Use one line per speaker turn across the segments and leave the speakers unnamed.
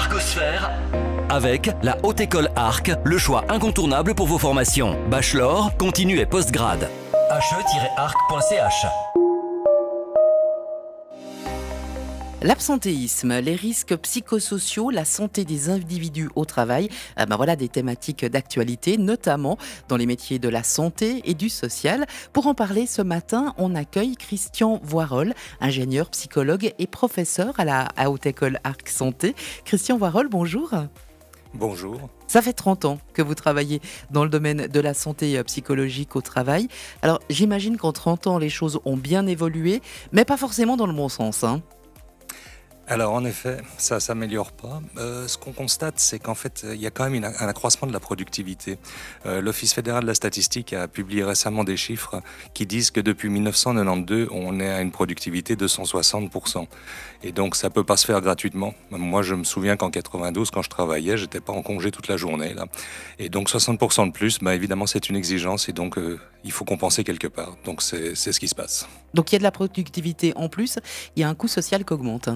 Arcosphère avec la Haute École Arc, le choix incontournable pour vos formations. Bachelor, continu et postgrad. he-arc.ch.
L'absentéisme, les risques psychosociaux, la santé des individus au travail, voilà des thématiques d'actualité, notamment dans les métiers de la santé et du social. Pour en parler ce matin, on accueille Christian Voirol, ingénieur, psychologue et professeur à la Haute École Arc Santé. Christian Voirol, bonjour.
Bonjour.
Ça fait 30 ans que vous travaillez dans le domaine de la santé psychologique au travail. Alors j'imagine qu'en 30 ans, les choses ont bien évolué, mais pas forcément dans le bon sens, hein.
Alors en effet, ça s'améliore pas. Ce qu'on constate, c'est qu'en fait, il y a quand même un accroissement de la productivité. L'Office fédéral de la statistique a publié récemment des chiffres qui disent que depuis 1992, on est à une productivité de 160%. Et donc ça peut pas se faire gratuitement. Moi, je me souviens qu'en 92, quand je travaillais, j'étais pas en congé toute la journée, là. Et donc 60% de plus, évidemment, c'est une exigence et donc il faut compenser quelque part. Donc c'est ce qui se passe.
Donc il y a de la productivité en plus, il y a un coût social qui augmente.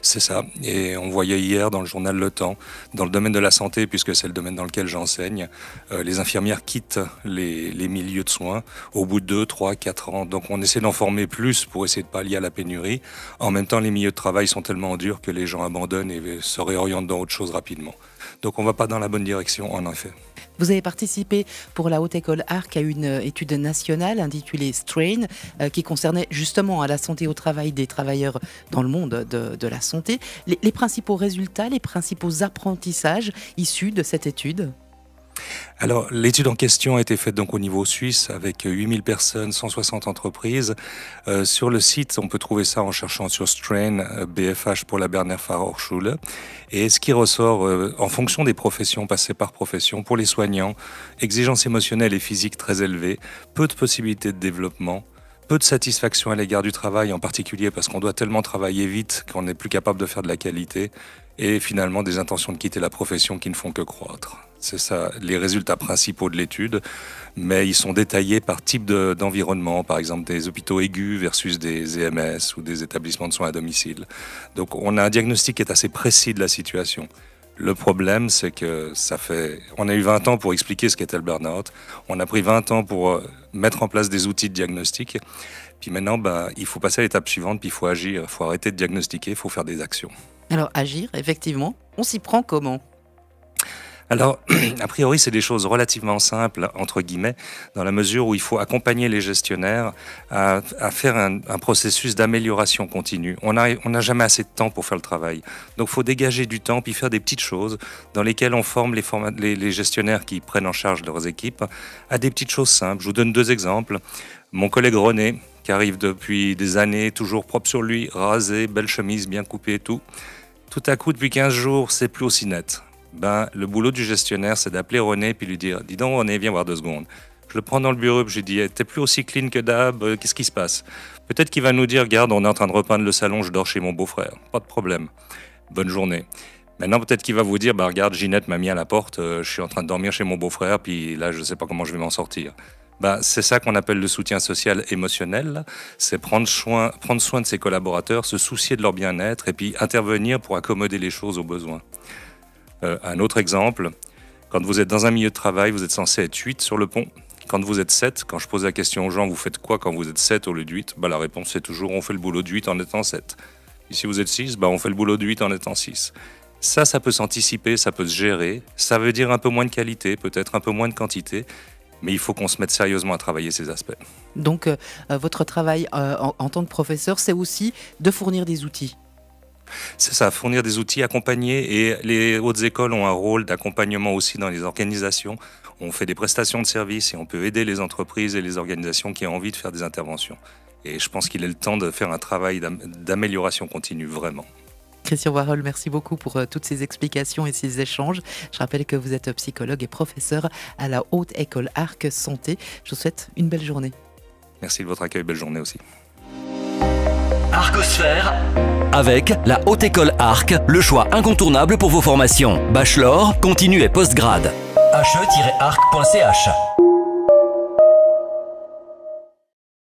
C'est ça, et on voyait hier dans le journal Le Temps, dans le domaine de la santé, puisque c'est le domaine dans lequel j'enseigne, les infirmières quittent les milieux de soins au bout de 2, 3, 4 ans. Donc on essaie d'en former plus pour essayer de pallier à la pénurie. En même temps, les milieux de travail sont tellement durs que les gens abandonnent et se réorientent dans autre chose rapidement. Donc on ne va pas dans la bonne direction, en effet.
Vous avez participé pour la Haute École Arc à une étude nationale intitulée Strain, qui concernait justement à la santé au travail des travailleurs dans le monde de la santé. Les principaux résultats, les principaux apprentissages issus de cette étude?
Alors, l'étude en question a été faite donc au niveau suisse avec 8000 personnes, 160 entreprises. Sur le site, on peut trouver ça en cherchant sur Strain, BFH pour la Berner Fachhochschule. Et ce qui ressort, en fonction des professions, passées par profession, pour les soignants, exigences émotionnelles et physiques très élevées, peu de possibilités de développement, peu de satisfaction à l'égard du travail, en particulier parce qu'on doit tellement travailler vite qu'on n'est plus capable de faire de la qualité, et finalement des intentions de quitter la profession qui ne font que croître. C'est ça les résultats principaux de l'étude, mais ils sont détaillés par type d'environnement, par exemple des hôpitaux aigus versus des EMS ou des établissements de soins à domicile. Donc on a un diagnostic qui est assez précis de la situation. Le problème, c'est que on a eu 20 ans pour expliquer ce qu'était le burn-out. On a pris 20 ans pour mettre en place des outils de diagnostic. Puis maintenant, il faut passer à l'étape suivante, puis il faut agir. Il faut arrêter de diagnostiquer, il faut faire des actions.
Alors agir, effectivement, on s'y prend comment ?
Alors, a priori, c'est des choses relativement simples, entre guillemets, dans la mesure où il faut accompagner les gestionnaires à faire un processus d'amélioration continue. On n'a jamais assez de temps pour faire le travail. Donc, il faut dégager du temps, puis faire des petites choses dans lesquelles on forme les gestionnaires qui prennent en charge leurs équipes à des petites choses simples. Je vous donne 2 exemples. Mon collègue René, qui arrive depuis des années, toujours propre sur lui, rasé, belle chemise, bien coupée et tout. Tout à coup, depuis 15 jours, c'est plus aussi net. Le boulot du gestionnaire, c'est d'appeler René puis lui dire « Dis donc René, viens voir 2 secondes ». Je le prends dans le bureau puis je lui dis « T'es plus aussi clean que d'hab, qu'est-ce qui se passe ?» Peut-être qu'il va nous dire « Regarde, on est en train de repeindre le salon, je dors chez mon beau-frère. » Pas de problème. Bonne journée. Maintenant, peut-être qu'il va vous dire « Regarde, Ginette m'a mis à la porte, je suis en train de dormir chez mon beau-frère, puis là, je ne sais pas comment je vais m'en sortir. » C'est ça qu'on appelle le soutien social émotionnel. C'est prendre soin de ses collaborateurs, se soucier de leur bien-être et puis intervenir pour accommoder les choses aux besoins. Un autre exemple, quand vous êtes dans un milieu de travail, vous êtes censé être 8 sur le pont. Quand vous êtes 7, quand je pose la question aux gens, vous faites quoi quand vous êtes 7 au lieu de 8 ? La réponse c'est toujours on fait le boulot de 8 en étant 7. Et si vous êtes 6, on fait le boulot de 8 en étant 6. Ça peut s'anticiper, ça peut se gérer. Ça veut dire un peu moins de qualité, peut-être un peu moins de quantité. Mais il faut qu'on se mette sérieusement à travailler ces aspects.
Donc votre travail en tant que professeur, c'est aussi de fournir des outils.
C'est ça, fournir des outils, accompagner, et les hautes écoles ont un rôle d'accompagnement aussi dans les organisations. On fait des prestations de services et on peut aider les entreprises et les organisations qui ont envie de faire des interventions. Et je pense qu'il est le temps de faire un travail d'amélioration continue, vraiment.
Christian Voirol, merci beaucoup pour toutes ces explications et ces échanges. Je rappelle que vous êtes psychologue et professeur à la Haute École Arc Santé. Je vous souhaite une belle journée.
Merci de votre accueil, belle journée aussi.
Arcosphère avec la Haute École Arc, le choix incontournable pour vos formations. Bachelor, continu et postgrad. he-arc.ch.